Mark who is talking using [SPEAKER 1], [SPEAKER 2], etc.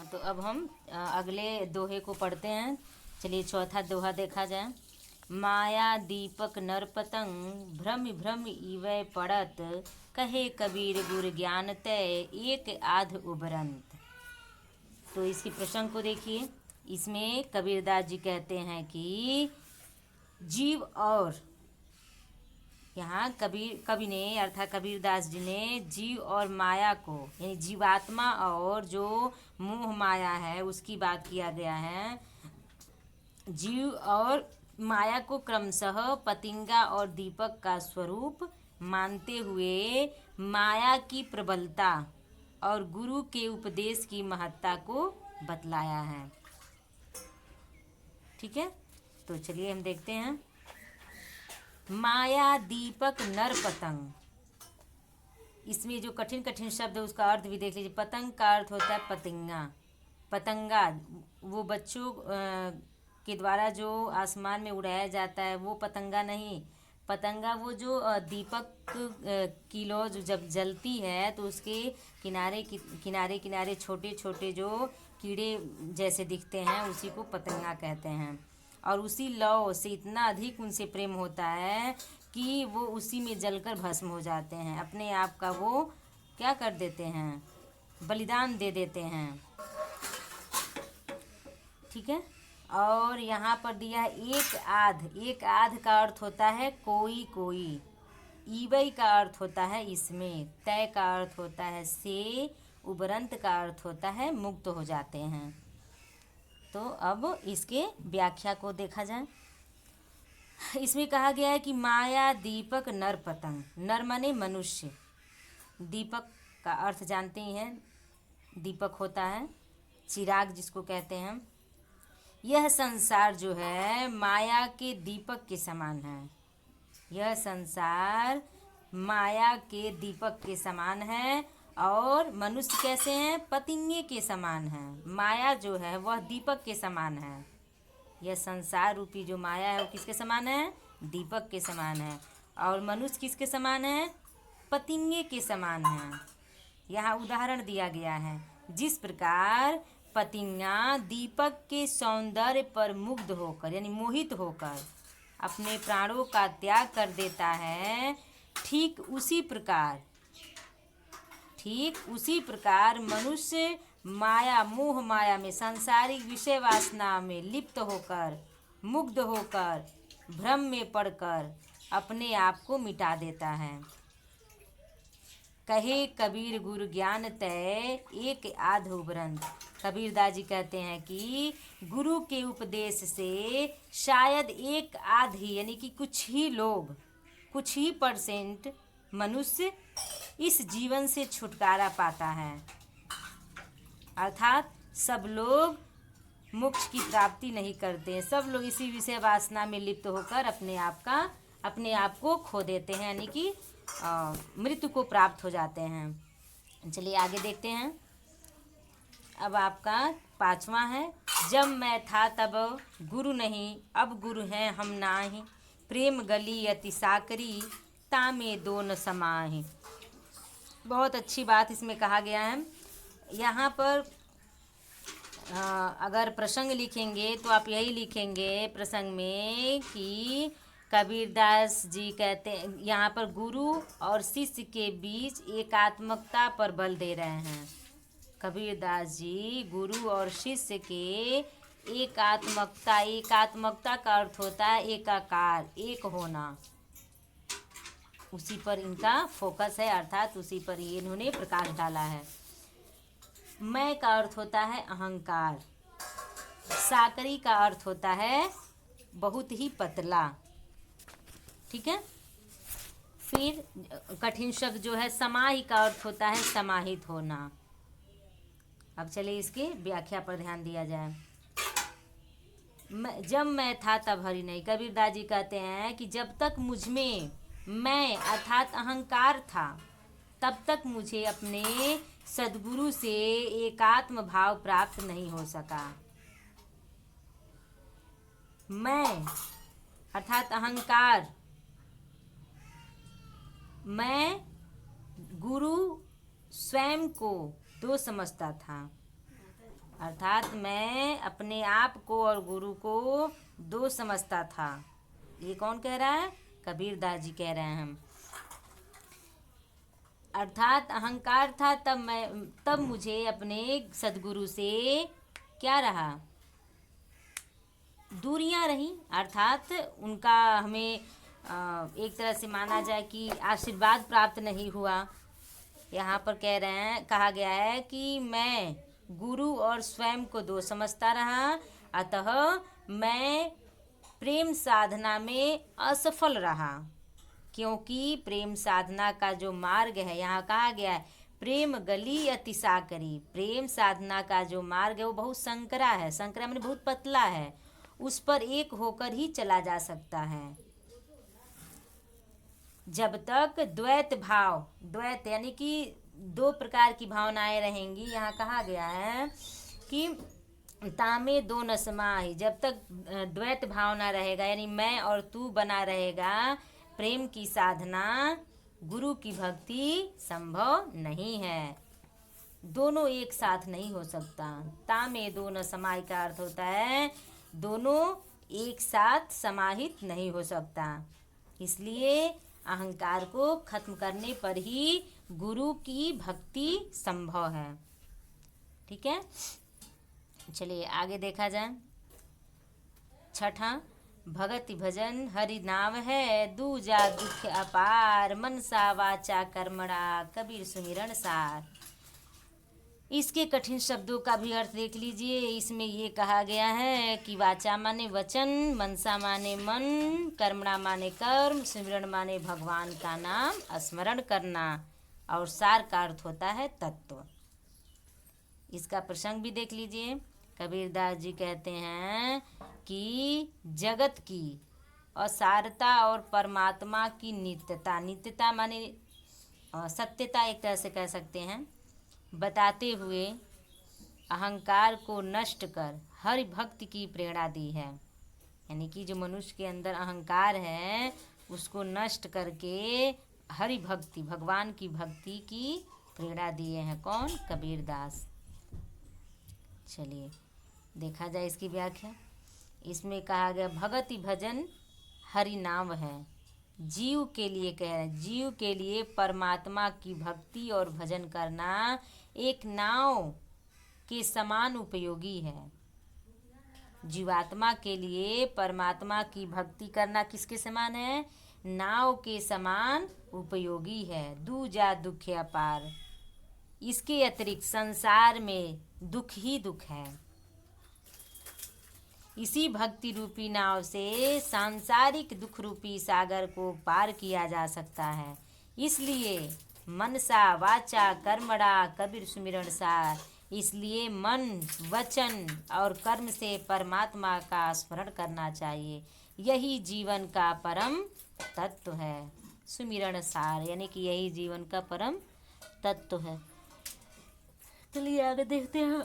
[SPEAKER 1] तो अब हम अगले दोहे को पढ़ते हैं। चलिए चौथा दोहा देखा जाए। माया दीपक नर पतंग भ्रम भ्रम इवै पड़त, कहे कबीर गुर ज्ञान तय एक आध उभरंत। तो इसकी प्रसंग को देखिए। इसमें कबीरदास जी कहते हैं कि जीव और यहाँ कवि ने अर्थात कबीरदास जी ने जीव और माया को यानी जीवात्मा और जो मोह माया है उसकी बात किया गया है। जीव और माया को क्रमशः पतिंगा और दीपक का स्वरूप मानते हुए माया की प्रबलता और गुरु के उपदेश की महत्ता को बतलाया है। ठीक है, तो चलिए हम देखते हैं। माया दीपक नर पतंग, इसमें जो कठिन कठिन शब्द है उसका अर्थ भी देख लीजिए। पतंग का अर्थ होता है पतिंगा, पतंगा वो बच्चों के द्वारा जो आसमान में उड़ाया जाता है वो पतंगा नहीं। पतंगा वो जो दीपक की लौ जो जब जलती है तो उसके किनारे किनारे किनारे छोटे छोटे जो कीड़े जैसे दिखते हैं उसी को पतंगा कहते हैं। और उसी लौ से इतना अधिक उनसे प्रेम होता है कि वो उसी में जलकर भस्म हो जाते हैं। अपने आप का वो क्या कर देते हैं, बलिदान दे देते हैं। ठीक है, और यहाँ पर दिया एक आध का अर्थ होता है कोई कोई, ईवई का अर्थ होता है इसमें, तय का अर्थ होता है से, उबरंत का अर्थ होता है मुक्त हो जाते हैं। तो अब इसके व्याख्या को देखा जाए। इसमें कहा गया है कि माया दीपक नर पतंग, नर माने मनुष्य, दीपक का अर्थ जानते ही हैं, दीपक होता है चिराग जिसको कहते हैं। यह संसार जो है माया के दीपक के समान है। यह संसार माया के दीपक के समान है और मनुष्य कैसे हैं, पतिंगे के समान है। माया जो है वह दीपक के समान है। यह संसार रूपी जो माया है वो किसके समान है, दीपक के समान है। और मनुष्य किसके समान है, पतिंगे के समान है। यहाँ उदाहरण दिया गया है, जिस प्रकार पतिंगा दीपक के सौंदर्य पर मुग्ध होकर यानी मोहित होकर अपने प्राणों का त्याग कर देता है, ठीक उसी प्रकार मनुष्य माया मोह माया में सांसारिक विषय वासना में लिप्त होकर मुग्ध होकर भ्रम में पड़कर अपने आप को मिटा देता है। कहे कबीर गुरु ज्ञान तय एक आध उभरंत। कबीरदास जी कहते हैं कि गुरु के उपदेश से शायद एक आध ही यानी कि कुछ ही लोग, कुछ ही % मनुष्य इस जीवन से छुटकारा पाता है। अर्थात सब लोग मोक्ष की प्राप्ति नहीं करते हैं, सब लोग इसी विषय वासना में लिप्त होकर अपने आप को खो देते हैं यानी कि मृत्यु को प्राप्त हो जाते हैं। चलिए आगे देखते हैं। अब आपका 5वां है। जब मैं था तब गुरु नहीं, अब गुरु हैं हम नाही, प्रेम गली अति साकरी तामे दोन समाहि। बहुत अच्छी बात इसमें कहा गया है। यहाँ पर अगर प्रसंग लिखेंगे तो आप यही लिखेंगे प्रसंग में कि कबीरदास जी कहते हैं यहाँ पर गुरु और शिष्य के बीच एकात्मकता पर बल दे रहे हैं। कबीरदास जी गुरु और शिष्य के एकात्मकता का अर्थ होता है एकाकार, एक होना। उसी पर इनका फोकस है, अर्थात उसी पर ये इन्होंने प्रकाश डाला है। मैं का अर्थ होता है अहंकार, साकरी का अर्थ होता है बहुत ही पतला। ठीक है, फिर कठिन शब्द जो है समाहि का अर्थ होता है समाहित होना। अब चलिए इसकी व्याख्या पर ध्यान दिया जाए। जब मैं था तब हरि नहीं। कबीरदास जी कहते हैं कि जब तक मुझ में मैं अर्थात अहंकार था तब तक मुझे अपने सद्गुरु से एकात्म भाव प्राप्त नहीं हो सका। मैं अर्थात अहंकार, मैं गुरु स्वयं को दो समझता था। अर्थात मैं अपने आप को और गुरु को दो समझता था। ये कौन कह रहा है? कबीर दास जी कह रहे हैं हम। अर्थात अहंकार था, तब मुझे अपने सदगुरु से क्या रहा? दूरियां रही। अर्थात उनका हमें एक तरह से माना जाए कि आशीर्वाद प्राप्त नहीं हुआ। यहाँ पर कहा गया है कि मैं गुरु और स्वयं को दो समझता रहा, अतः मैं प्रेम साधना में असफल रहा। क्योंकि प्रेम साधना का जो मार्ग है, यहाँ कहा गया है प्रेम गली अति साकरी। प्रेम साधना का जो मार्ग है वो बहुत संकरा है। संकरा माने बहुत पतला है, उस पर एक होकर ही चला जा सकता है। जब तक द्वैत यानी कि दो प्रकार की भावनाएं रहेंगी। यहाँ कहा गया है कि तामे दो न समाहि। जब तक द्वैत भावना रहेगा, यानी मैं और तू बना रहेगा, प्रेम की साधना, गुरु की भक्ति संभव नहीं है। दोनों एक साथ नहीं हो सकता। तामे दो न समाहि का अर्थ होता है दोनों एक साथ समाहित नहीं हो सकता। इसलिए अहंकार को खत्म करने पर ही गुरु की भक्ति संभव है। ठीक है, चलिए आगे देखा जाए। छठा, भगति भजन हरि नाम है, दूजा दुख अपार, मनसा वाचा कर्मणा कबीर सुमिरन सार। इसके कठिन शब्दों का भी अर्थ देख लीजिए। इसमें ये कहा गया है कि वाचा माने वचन, मनसा माने मन, कर्मणा माने कर्म, सिमरन माने भगवान का नाम स्मरण करना, और सार का अर्थ होता है तत्व। इसका प्रसंग भी देख लीजिए। कबीरदास जी कहते हैं कि जगत की असारता और परमात्मा की नित्यता, नित्यता माने सत्यता एक तरह से कह सकते हैं, बताते हुए अहंकार को नष्ट कर हरि भक्ति की प्रेरणा दी है। यानी कि जो मनुष्य के अंदर अहंकार है उसको नष्ट करके हरि भक्ति, भगवान की भक्ति की प्रेरणा दिए हैं। कौन? कबीरदास। चलिए देखा जाए इसकी व्याख्या। इसमें कहा गया भगति भजन हरि नाम है। जीव के लिए कह रहे हैं, जीव के लिए परमात्मा की भक्ति और भजन करना एक नाव के समान उपयोगी है। जीवात्मा के लिए परमात्मा की भक्ति करना किसके समान है? नाव के समान उपयोगी है। दूजा दुख अपार। इसके अतिरिक्त संसार में दुख ही दुख है। इसी भक्ति रूपी नाव से सांसारिक दुख रूपी सागर को पार किया जा सकता है। इसलिए मनसा वाचा कर्मणा कबीर सुमिरन सार। इसलिए मन, वचन और कर्म से परमात्मा का स्मरण करना चाहिए। यही जीवन का परम तत्व है। सुमिरन सार यानी कि यही जीवन का परम तत्व है। चलिए आगे देखते हैं।